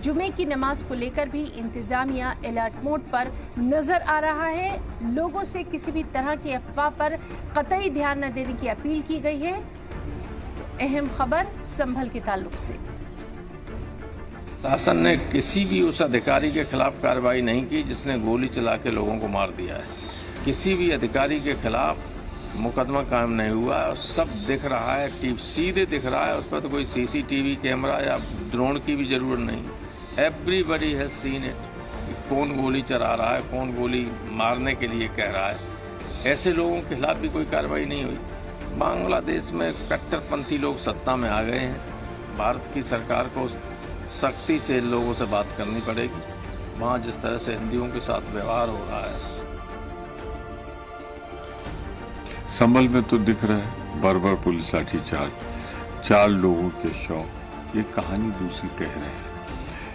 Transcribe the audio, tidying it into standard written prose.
जुमे की नमाज को लेकर भी इंतजामिया अलर्ट मोड पर नजर आ रहा है। लोगों से किसी भी तरह की अफवाह पर कतई ध्यान न देने की अपील की गई है। तो अहम खबर संभल के ताल्लुक से। शासन ने किसी भी उस अधिकारी के खिलाफ कार्रवाई नहीं की जिसने गोली चला के लोगों को मार दिया है। किसी भी अधिकारी के खिलाफ मुकदमा कायम नहीं हुआ है। सब दिख रहा है, सीधे दिख रहा है। उस पर तो कोई सीसीटीवी कैमरा या ड्रोन की भी जरूरत नहीं। एवरीबडी हैज सीन इट, कौन गोली चला रहा है, कौन गोली मारने के लिए कह रहा है। ऐसे लोगों के खिलाफ भी कोई कार्रवाई नहीं हुई। बांग्लादेश में कट्टरपंथी लोग सत्ता में आ गए हैं। भारत की सरकार को सख्ती से लोगों से बात करनी पड़ेगी। वहाँ जिस तरह से हिंदुओं के साथ व्यवहार हो रहा है। संभल में तो दिख रहा है बार बार पुलिस लाठीचार्ज, 4 लोगों के शव। ये कहानी दूसरी कह रहे हैं।